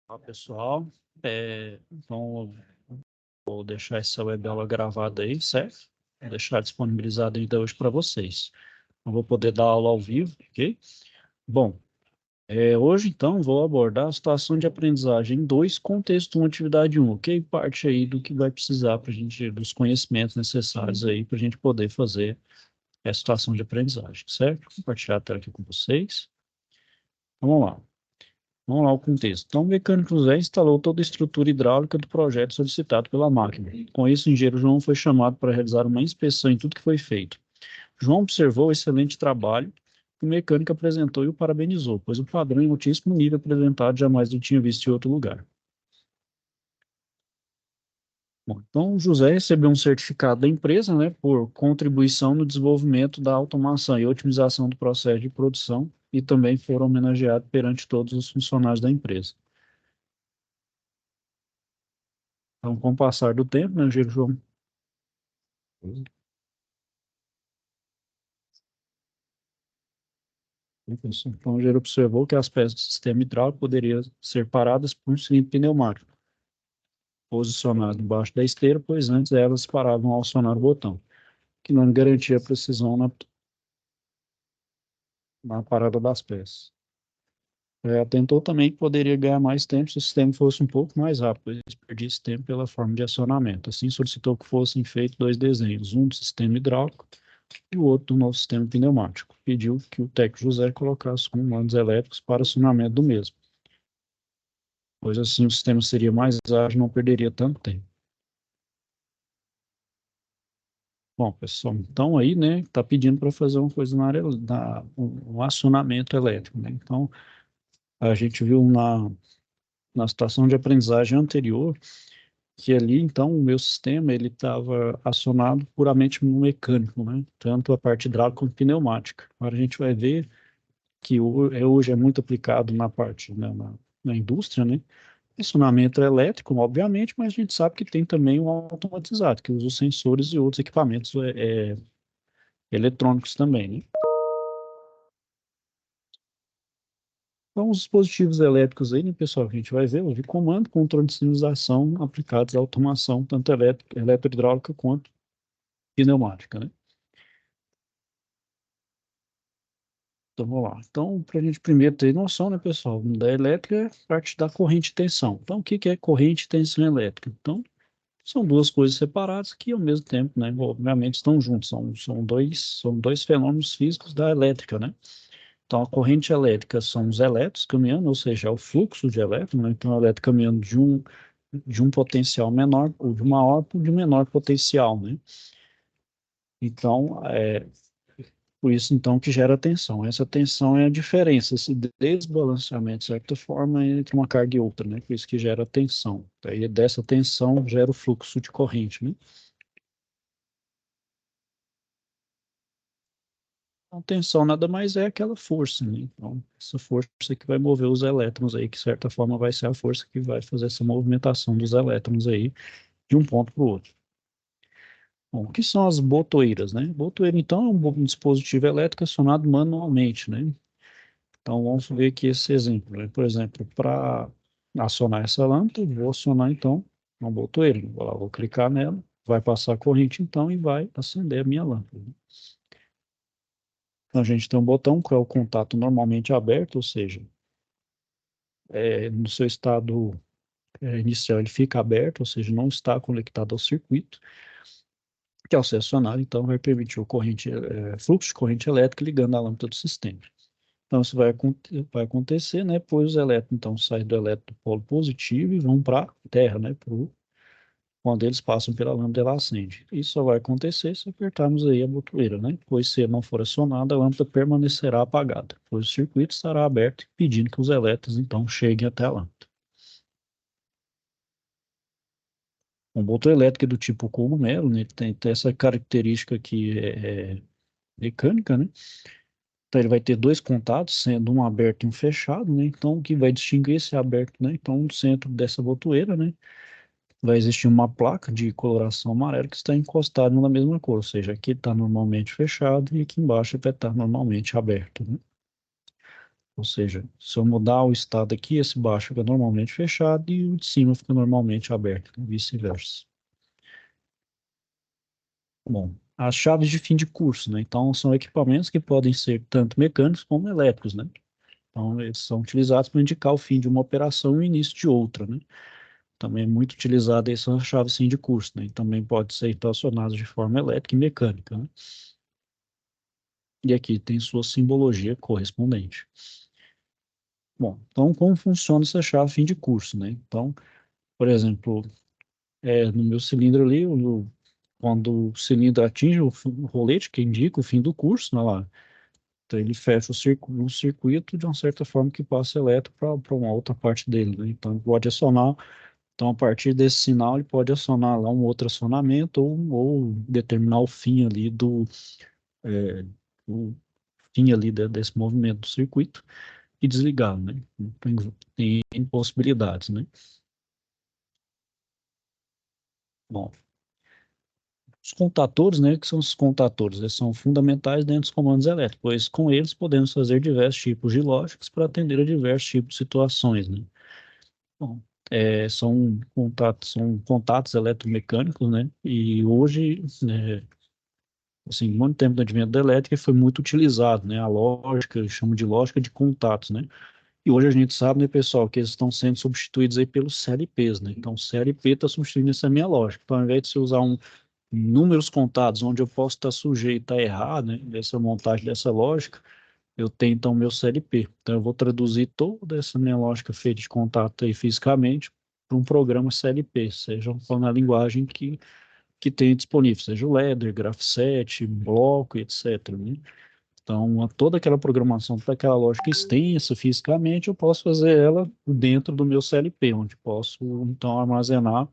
Olá, pessoal. Então, vou deixar essa web aula gravada aí, certo? Vou deixar disponibilizada ainda hoje para vocês. Não vou poder dar aula ao vivo, ok? Bom, hoje, então, vou abordar a situação de aprendizagem 2, contexto 1, atividade 1, ok? Parte aí do que vai precisar para a gente, dos conhecimentos necessários aí para a gente poder fazer a situação de aprendizagem, certo? Vou compartilhar a tela aqui com vocês. Vamos lá. Vamos lá o contexto. Então, o mecânico José instalou toda a estrutura hidráulica do projeto solicitado pela máquina. Com isso, o engenheiro João foi chamado para realizar uma inspeção em tudo que foi feito. João observou o excelente trabalho que o mecânico apresentou e o parabenizou, pois o padrão em altíssimo nível apresentado jamais o tinha visto em outro lugar. Bom, então, o José recebeu um certificado da empresa, né, por contribuição no desenvolvimento da automação e otimização do processo de produção e também foram homenageados perante todos os funcionários da empresa. Então, com o passar do tempo, né, engenheiro João. Então, o engenheiro observou que as peças do sistema hidráulico poderiam ser paradas por um cilindro pneumático, posicionado embaixo da esteira, pois antes elas paravam ao acionar o botão, que não garantia precisão na parada das peças. Atentou também que poderia ganhar mais tempo se o sistema fosse um pouco mais rápido, pois perdisse tempo pela forma de acionamento. Assim, solicitou que fossem feitos dois desenhos, um do sistema hidráulico e o outro do novo sistema pneumático. Pediu que o técnico José colocasse comandos elétricos para acionamento do mesmo, pois assim o sistema seria mais ágil e não perderia tanto tempo. Bom, pessoal, então aí, né, está pedindo para fazer uma coisa na área da um acionamento elétrico, né? Então, a gente viu na situação de aprendizagem anterior que ali, então, o meu sistema ele estava acionado puramente no mecânico, né? Tanto a parte hidráulica quanto pneumática. Agora a gente vai ver que hoje é muito aplicado na parte, né, na indústria, né? Acionamento elétrico, obviamente, mas a gente sabe que tem também um automatizado, que usa os sensores e outros equipamentos eletrônicos também, né? Então, os dispositivos elétricos aí, né, pessoal, que a gente vai ver, de comando, controle de sinalização aplicados à automação, tanto eletro-hidráulica quanto pneumática, né? Então, vamos lá. Então, para a gente primeiro ter noção, né, pessoal, da elétrica é parte da corrente e tensão. Então, o que que é corrente e tensão elétrica? Então, são duas coisas separadas que, ao mesmo tempo, né, obviamente estão juntos. São dois fenômenos físicos da elétrica, né? Então, a corrente elétrica são os elétrons caminhando, ou seja, é o fluxo de elétrons, né? Então, o elétron caminhando de um potencial menor, ou de maior para de menor potencial, né? Então, por isso, então, que gera tensão. Essa tensão é a diferença, esse desbalanceamento, de certa forma, entre uma carga e outra, né? Por isso que gera tensão. Daí, dessa tensão, gera o fluxo de corrente, né? Então, tensão nada mais é aquela força, né? Então, essa força que vai mover os elétrons aí, que de certa forma vai ser a força que vai fazer essa movimentação dos elétrons aí de um ponto para o outro. Bom, o que são as botoeiras, né? Botoeira, então, é um dispositivo elétrico acionado manualmente, né? Então, vamos ver aqui esse exemplo, né? Por exemplo, para acionar essa lâmpada, eu vou acionar, então, uma botoeira. Vou lá, vou clicar nela, vai passar a corrente, então, e vai acender a minha lâmpada. Então, a gente tem um botão que é o contato normalmente aberto, ou seja, no seu estado inicial ele fica aberto, ou seja, não está conectado ao circuito, que ao ser acionado, então, vai permitir fluxo de corrente elétrica ligando a lâmpada do sistema. Então, isso vai acontecer, né? Pois os elétrons, então, saem do elétron do polo positivo e vão para a Terra, né? Quando eles passam pela lâmpada, ela acende. Isso só vai acontecer se apertarmos aí a botoeira, né? Pois se não for acionada, a lâmpada permanecerá apagada, pois o circuito estará aberto, pedindo que os elétrons, então, cheguem até a lâmpada. Um motor elétrico é do tipo cogumelo, né? Ele tem essa característica que é mecânica, né? Então, ele vai ter dois contatos, sendo um aberto e um fechado, né? Então, o que vai distinguir esse aberto, né? Então, no centro dessa botoeira, né? Vai existir uma placa de coloração amarela que está encostada na mesma cor, ou seja, aqui está normalmente fechado e aqui embaixo vai estar normalmente aberto, né? Ou seja, se eu mudar o estado aqui, esse baixo fica normalmente fechado e o de cima fica normalmente aberto, e vice-versa. Bom, as chaves de fim de curso, né? Então, são equipamentos que podem ser tanto mecânicos como elétricos, né? Então, eles são utilizados para indicar o fim de uma operação e o início de outra, né? Também é muito utilizada essa chave fim de curso, né? E também pode ser acionado de forma elétrica e mecânica, né? E aqui tem sua simbologia correspondente. Bom, então como funciona essa chave fim de curso, né? Então, por exemplo, no meu cilindro ali, quando o cilindro atinge o rolete que indica o fim do curso, né, lá, então ele fecha o circuito de uma certa forma que passa elétrico para uma outra parte dele, né? Então ele pode acionar, então a partir desse sinal ele pode acionar lá um outro acionamento ou determinar o fim ali é, o fim ali desse movimento do circuito e desligar, né? Tem possibilidades, né? Bom, os contatores, né? Que são os contatores? Eles são fundamentais dentro dos comandos elétricos, pois com eles podemos fazer diversos tipos de lógicas para atender a diversos tipos de situações, né? Bom, são contatos eletromecânicos, né? E hoje, né, assim, muito tempo do advento da elétrica foi muito utilizado, né? A lógica, eu chamo de lógica de contatos, né? E hoje a gente sabe, né, pessoal, que eles estão sendo substituídos aí pelos CLPs, né? Então, o CLP está substituindo essa minha lógica. Então, ao invés de você usar números contados, onde eu posso estar sujeito a errar, né, dessa montagem dessa lógica, eu tenho, então, meu CLP. Então, eu vou traduzir toda essa minha lógica feita de contato aí fisicamente para um programa CLP, seja na linguagem que tenha disponível, seja o Ladder, Graph7, Bloco, etc., né? Então, toda aquela programação, toda aquela lógica extensa fisicamente, eu posso fazer ela dentro do meu CLP, onde posso, então, armazenar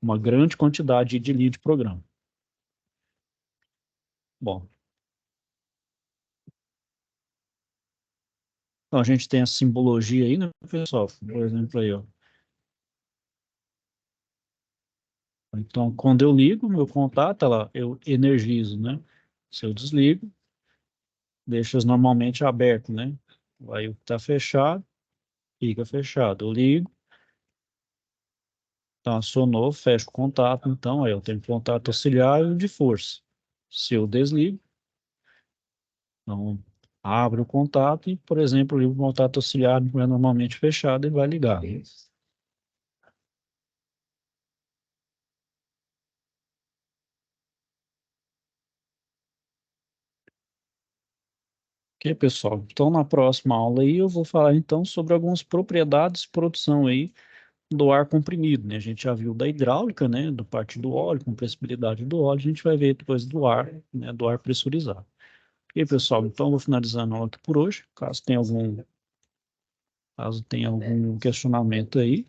uma grande quantidade de linha de programa. Bom, então a gente tem a simbologia aí, né, pessoal? Por exemplo, aí, ó. Então, quando eu ligo meu contato, lá, eu energizo, né? Se eu desligo, deixa normalmente aberto, né? Aí o que está fechado, fica fechado. Eu ligo, então acionou, fecha o contato, então aí eu tenho contato auxiliar e o de força. Se eu desligo, então abre o contato e, por exemplo, o contato auxiliar não é normalmente fechado e vai ligar. Ok, pessoal? Então, na próxima aula aí, eu vou falar então sobre algumas propriedades de produção aí do ar comprimido, né? A gente já viu da hidráulica, né? Do parte do óleo, compressibilidade do óleo, a gente vai ver depois do ar, né? Do ar pressurizado. Ok, pessoal? Então, eu vou finalizando a aula aqui por hoje. Caso tenha algum questionamento aí,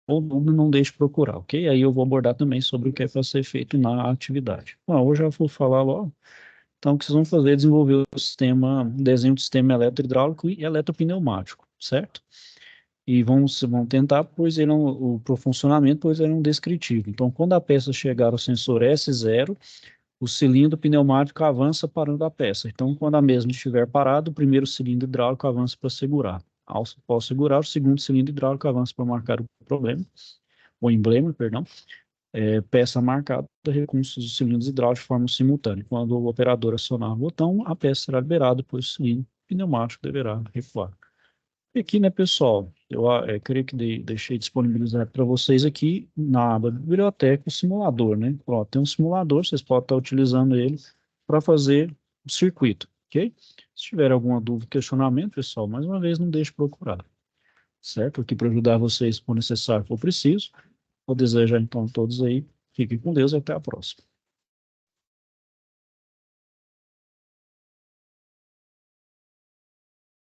ou dúvida, não deixe de procurar, ok? Aí eu vou abordar também sobre o que é para ser feito na atividade. Bom, hoje eu vou falar logo. Então, o que vocês vão fazer é desenvolver desenho do sistema eletrohidráulico e eleropneumático, certo? E vão tentar, pois ele é pro funcionamento, pois ele é um descritivo. Então, quando a peça chegar ao sensor S0, o cilindro pneumático avança parando a peça. Então, quando a mesma estiver parada, o primeiro cilindro hidráulico avança para segurar. Após segurar, o segundo cilindro hidráulico avança para marcar o problema, o emblema, perdão. Peça marcada, recursos dos cilindros hidráulicos de forma simultânea. Quando o operador acionar o botão, a peça será liberada, pois o cilindro pneumático deverá recuar. E aqui, né, pessoal, eu creio que deixei disponibilizado para vocês aqui na aba biblioteca o simulador, né? Ó, tem um simulador, vocês podem estar utilizando ele para fazer o circuito, ok? Se tiver alguma dúvida, questionamento, pessoal, mais uma vez, não deixe de procurar, certo? Aqui para ajudar vocês, se for necessário, for preciso. Eu desejo então a todos aí, fiquem com Deus e até a próxima.